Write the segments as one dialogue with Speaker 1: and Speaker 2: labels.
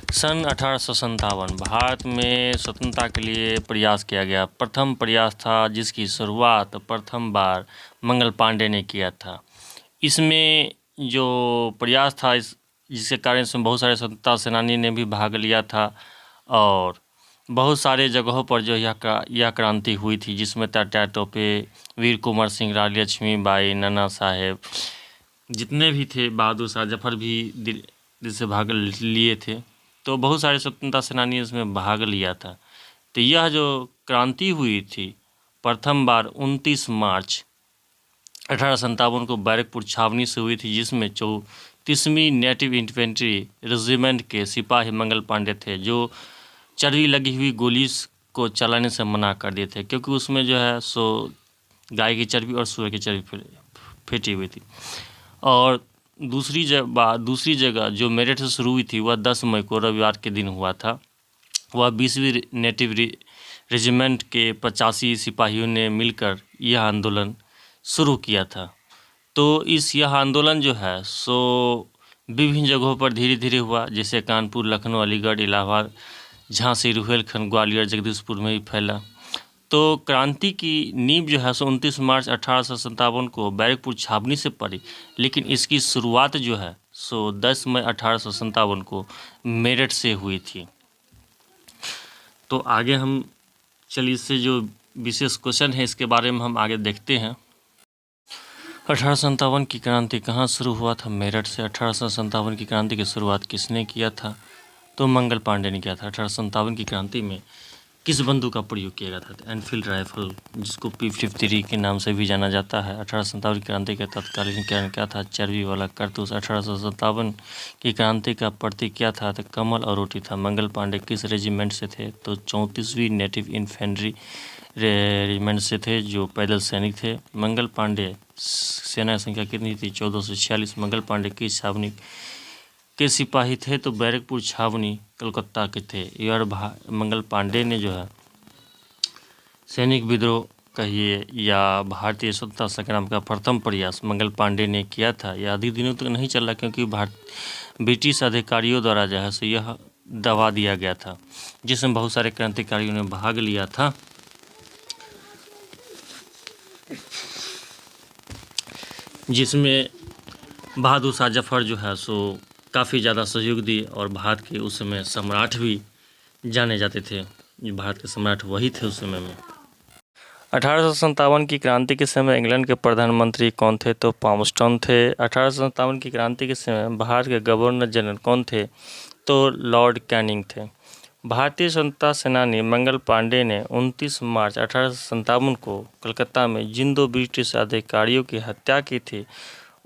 Speaker 1: सन 1857 भारत में स्वतंत्रता के लिए प्रयास किया गया। प्रथम प्रयास था जिसकी शुरुआत प्रथम बार मंगल पांडे ने किया था। इसमें जो प्रयास था जिसके कारण इसमें बहुत सारे स्वतंत्रता सेनानी ने भी भाग लिया था और बहुत सारे जगहों पर जो यह क्रांति हुई थी, जिसमें तात्या टोपे, वीर कुंवर सिंह, रानी लक्ष्मीबाई, नाना साहेब जितने भी थे, बहादुर शाह जफर भी दिल से भाग लिए थे। तो बहुत सारे स्वतंत्रता सेनानी इसमें भाग लिया था। तो यह जो क्रांति हुई थी प्रथम बार 29 मार्च 1857 को बैरकपुर छावनी से हुई थी, जिसमें 34वीं नेटिव इन्फेंट्री रेजिमेंट के सिपाही मंगल पांडे थे, जो चर्बी लगी हुई गोली को चलाने से मना कर दिए थे, क्योंकि उसमें जो है सो गाय की चर्बी और सूअर की चर्बी फेंटी हुई थी। और दूसरी जगह जो मेरठ से शुरू हुई थी वह 10 मई को रविवार के दिन हुआ था। वह 20वीं नेटिव रेजिमेंट के 85 सिपाहियों ने मिलकर यह आंदोलन शुरू किया था। तो यह आंदोलन जो है सो विभिन्न जगहों पर धीरे धीरे हुआ, जैसे कानपुर, लखनऊ, अलीगढ़, इलाहाबाद, झांसी, रुहेलखंड, ग्वालियर, जगदीशपुर में भी फैला। तो क्रांति की नींव जो है सो 29 मार्च 1857 को बैरकपुर छावनी से पड़ी, लेकिन इसकी शुरुआत जो है सो 10 मई 1857 को मेरठ से हुई थी। तो आगे हम चलिए इससे जो विशेष क्वेश्चन है इसके बारे में हम आगे देखते हैं। 1857 की क्रांति कहाँ शुरू हुआ था? मेरठ से। 1857 की क्रांति की शुरुआत किसने किया था? तो मंगल पांडे ने किया था। 1857 की क्रांति में किस बंदूक का प्रयोग किया गया था? एनफील्ड राइफल, जिसको P53 के नाम से भी जाना जाता है। 1857 की क्रांति का तत्कालीन कारण क्या था? चर्बी वाला कारतूस। 1857 की क्रांति का प्रतीक क्या था? तो कमल और रोटी था। मंगल पांडे किस रेजिमेंट से थे? तो 34वीं नेटिव इन्फेंट्री रेजिमेंट से थे, जो पैदल सैनिक थे। मंगल पांडे सेना संख्या कितनी थी? 1446। मंगल पांडे किस छावनी के सिपाही थे? तो बैरकपुर छावनी कलकत्ता के थे। और मंगल पांडे ने जो है सैनिक विद्रोह कहिए या भारतीय स्वतंत्रता संग्राम का प्रथम प्रयास मंगल पांडे ने किया था। यह अधिक दिनों तक नहीं चला, क्योंकि ब्रिटिश अधिकारियों द्वारा जो है सो यह दबा दिया गया था, जिसमें बहुत सारे क्रांतिकारियों ने भाग लिया था। जिसमें बहादुर शाह जफर जो है सो काफ़ी ज़्यादा सहयोग दिए और भारत के उस समय सम्राट भी जाने जाते थे। भारत के सम्राट वही थे उस समय में। 1857 की क्रांति के समय इंग्लैंड के प्रधानमंत्री कौन थे? तो पामस्टन थे। 1857 की क्रांति के समय भारत के गवर्नर जनरल कौन थे? तो लॉर्ड कैनिंग थे। भारतीय स्वतंत्रता सेनानी मंगल पांडे ने 29 मार्च 1857 को कलकत्ता में जिन 2 ब्रिटिश अधिकारियों की हत्या की थी,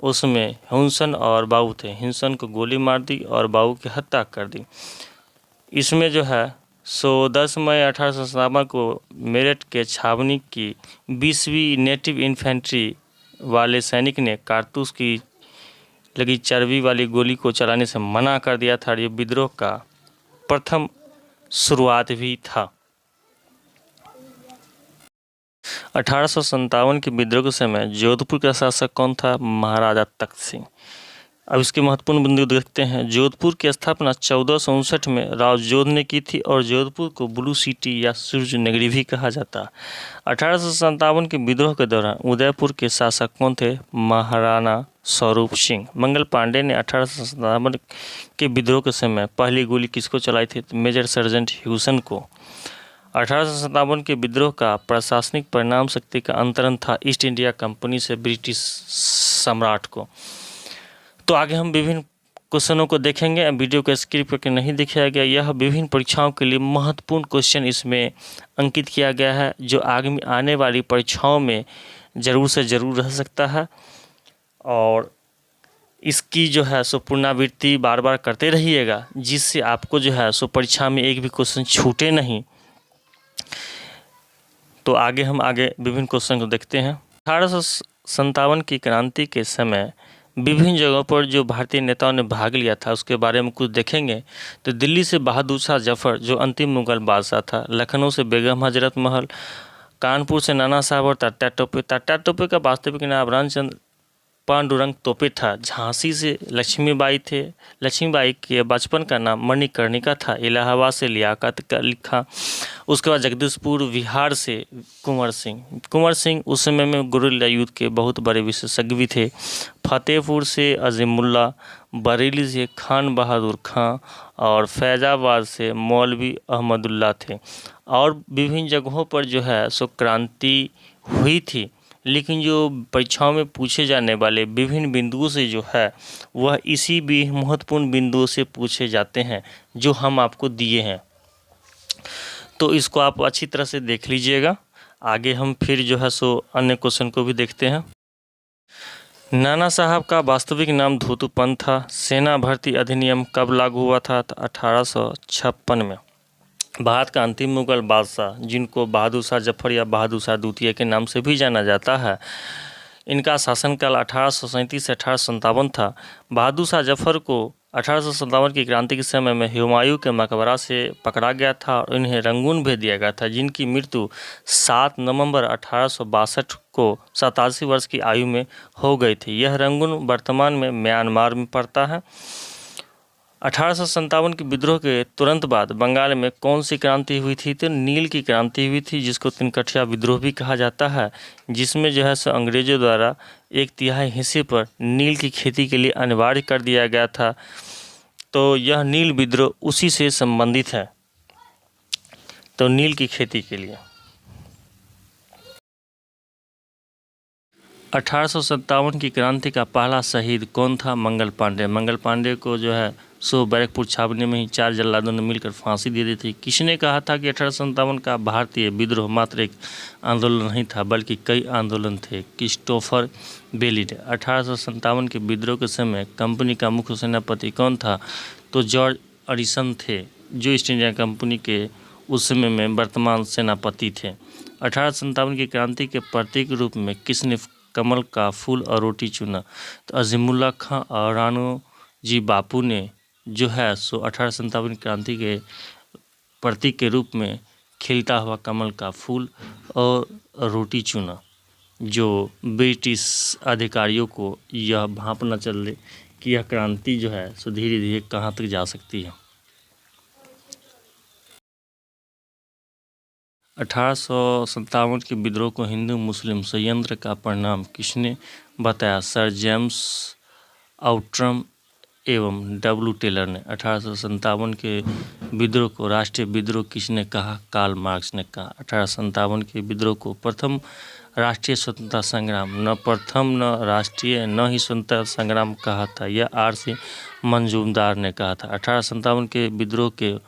Speaker 1: उसमें हिंसन और बाबू थे। हिंसन को गोली मार दी और बाबू की हत्या कर दी। इसमें जो है सो 10 मई 1857 को मेरठ के छावनी की 20वीं नेटिव इन्फेंट्री वाले सैनिक ने कारतूस की लगी चर्बी वाली गोली को चलाने से मना कर दिया था। ये विद्रोह का प्रथम शुरुआत भी था। 1857 के विद्रोह के समय जोधपुर का शासक कौन था? महाराजा तख्त सिंह। अब इसके महत्वपूर्ण बिंदु देखते हैं। जोधपुर की स्थापना 1459 में राव जोध ने की थी और जोधपुर को ब्लू सिटी या सूर्य नगरी भी कहा जाता। 1857 के विद्रोह के दौरान उदयपुर के शासक कौन थे? महाराणा स्वरूप सिंह। मंगल पांडे ने 1857 के विद्रोह के समय पहली गोली किसको चलाई थी? मेजर सर्जेंट ह्यूसन को। 1857 के विद्रोह का प्रशासनिक परिणाम शक्ति का अंतरण था ईस्ट इंडिया कंपनी से ब्रिटिश सम्राट को। तो आगे हम विभिन्न क्वेश्चनों को देखेंगे। वीडियो को स्किप करके नहीं दिखाया गया। यह विभिन्न परीक्षाओं के लिए महत्वपूर्ण क्वेश्चन इसमें अंकित किया गया है, जो आने वाली परीक्षाओं में ज़रूर से ज़रूर रह सकता है। और इसकी जो है सो पुनरावृत्ति बार बार करते रहिएगा, जिससे आपको जो है सो परीक्षा में एक भी क्वेश्चन छूटे नहीं। तो हम विभिन्न क्वेश्चन को देखते हैं। 1857 की क्रांति के समय विभिन्न जगहों पर जो भारतीय नेताओं ने भाग लिया था उसके बारे में कुछ देखेंगे। तो दिल्ली से बहादुर शाह जफर, जो अंतिम मुगल बादशाह था। लखनऊ से बेगम हजरत महल। कानपुर से नाना साहब और तात्या टोपे। तात्या टोपे का वास्तविक नाम रामचंद्र पांडुरंग तोपे था। झांसी से लक्ष्मीबाई थे। लक्ष्मीबाई के बचपन का नाम मणिकर्णिका था। इलाहाबाद से लियाकत का लिखा। उसके बाद जगदीशपुर बिहार से कुंवर सिंह। कुंवर सिंह उस समय में गुरिल्ला युद्ध के बहुत बड़े विशेषज्ञ भी थे। फतेहपुर से अजीमुल्ला, बरेली से खान बहादुर खां और फैज़ाबाद से मौलवी अहमदुल्ला थे। और विभिन्न जगहों पर जो है सो क्रांति हुई थी, लेकिन जो परीक्षाओं में पूछे जाने वाले विभिन्न बिंदुओं से जो है वह इसी भी महत्वपूर्ण बिंदुओं से पूछे जाते हैं जो हम आपको दिए हैं। तो इसको आप अच्छी तरह से देख लीजिएगा। आगे हम फिर जो है सो अन्य क्वेश्चन को भी देखते हैं। नाना साहब का वास्तविक नाम धूतुपंत था। सेना भर्ती अधिनियम कब लागू हुआ था? तो 1856 में। भारत का अंतिम मुगल बादशाह, जिनको बहादुर शाह जफर या बहादुर शाह द्वितीय के नाम से भी जाना जाता है, इनका शासनकाल 1837 से 1857 था। बहादुर शाह जफर को 1857 की क्रांति के समय में हुमायूं के मकबरा से पकड़ा गया था और इन्हें रंगून भेज दिया गया था, जिनकी मृत्यु 7 नवंबर 1862 को 87 वर्ष की आयु में हो गई थी। यह रंगून वर्तमान में म्यांमार में पड़ता है। 1857 के विद्रोह के तुरंत बाद बंगाल में कौन सी क्रांति हुई थी? तो नील की क्रांति हुई थी, जिसको तिनकठिया विद्रोह भी कहा जाता है, जिसमें जो है सो अंग्रेजों द्वारा 1/3 हिस्से पर नील की खेती के लिए अनिवार्य कर दिया गया था। तो यह नील विद्रोह उसी से संबंधित है, तो नील की खेती के लिए। 1857 की क्रांति का पहला शहीद कौन था? मंगल पांडे। मंगल पांडे को जो है सो बैरकपुर छावनी में ही 4 जल्लादों ने मिलकर फांसी दे दी थी। किसने कहा था कि 1857 का भारतीय विद्रोह मात्र एक आंदोलन नहीं था, बल्कि कई आंदोलन थे? क्रिस्टोफर बेली ने। 1857 के विद्रोह के समय कंपनी का मुख्य सेनापति कौन था? तो जॉर्ज अरिसन थे, जो ईस्ट इंडिया कंपनी के उस समय में वर्तमान सेनापति थे। 1857 की क्रांति के प्रतीक रूप में किसने कमल का फूल और रोटी चुना? तो अजीमुल्ला खां और राणोजी बापू ने जो है सो 1857 क्रांति के प्रतीक के रूप में खिलता हुआ कमल का फूल और रोटी चुना, जो ब्रिटिश अधिकारियों को यह भांप न चले कि यह क्रांति जो है सो धीरे धीरे कहाँ तक जा सकती है। 1857 के विद्रोह को हिंदू मुस्लिम संयंत्र का परिणाम किसने बताया? सर जेम्स आउट्रम एवं डब्ल्यू टेलर ने। 1857 के विद्रोह को राष्ट्रीय विद्रोह किसने कहा? कार्ल मार्क्स ने कहा। 1857 के विद्रोह को प्रथम राष्ट्रीय स्वतंत्रता संग्राम, न प्रथम न राष्ट्रीय न ही स्वतंत्रता संग्राम कहा था, यह R.C. मंजूमदार ने कहा था। 1857 के विद्रोह के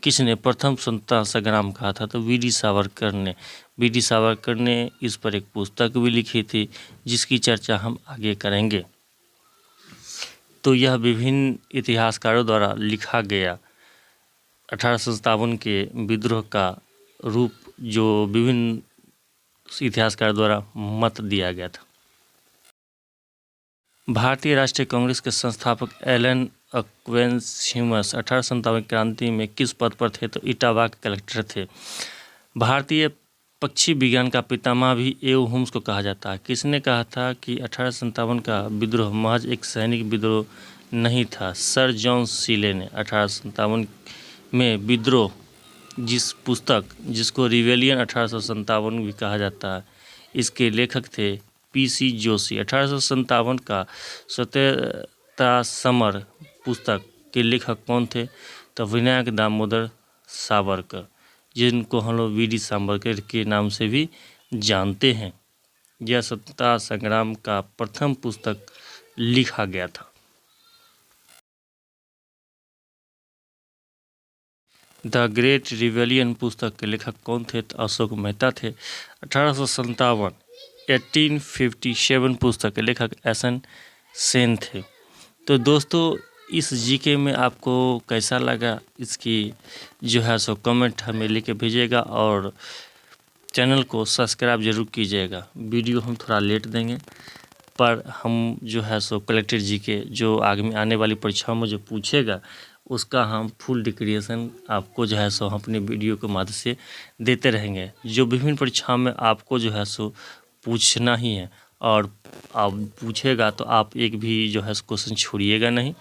Speaker 1: किसने प्रथम स्वतंत्रता संग्राम कहा था? तो वी.डी. सावरकर ने। वी.डी. सावरकर ने इस पर एक पुस्तक भी लिखी थी, जिसकी चर्चा हम आगे करेंगे। तो यह विभिन्न इतिहासकारों द्वारा लिखा गया 1857 के विद्रोह का रूप, जो विभिन्न इतिहासकारों द्वारा मत दिया गया था। भारतीय राष्ट्रीय कांग्रेस के संस्थापक एलन अक्वेन्शिमस 1857 क्रांति में किस पद पर थे? तो इटावा के कलेक्टर थे। भारतीय पक्षी विज्ञान का पितामह भी एओ हुम्स को कहा जाता है। किसने कहा था कि 1857 का विद्रोह महज एक सैनिक विद्रोह नहीं था? सर जॉन सीले ने। 1857 में विद्रोह जिस पुस्तक, जिसको रिवेलियन 1857 भी कहा जाता है, इसके लेखक थे P.C. जोशी। 1857 का स्वतंत्रता समर पुस्तक के लेखक कौन थे? तो विनायक दामोदर सावरकर, जिनको हम लोग वी.डी. सावरकर के नाम से भी जानते हैं। यह स्वतंत्रता संग्राम का प्रथम पुस्तक लिखा गया था। द ग्रेट रिवेलियन पुस्तक के लेखक कौन थे? तो अशोक मेहता थे। 1857 पुस्तक के लेखक एस.एन. सेन थे। तो दोस्तों, इस जीके में आपको कैसा लगा, इसकी जो है सो कमेंट हमें लिख के भेजिएगा और चैनल को सब्सक्राइब जरूर कीजिएगा। वीडियो हम थोड़ा लेट देंगे, पर हम जो है सो कलेक्टेड जीके जो आने वाली परीक्षाओं में जो पूछेगा, उसका हम फुल डिक्रिएशन आपको जो है सो हम अपने वीडियो के माध्यम से देते रहेंगे। जो विभिन्न परीक्षाओं में आपको जो है सो पूछना ही है, और आप पूछेगा तो आप एक भी जो है क्वेश्चन छोड़िएगा नहीं।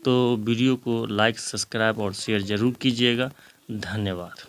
Speaker 1: तो वीडियो को लाइक, सब्सक्राइब और शेयर ज़रूर कीजिएगा। धन्यवाद।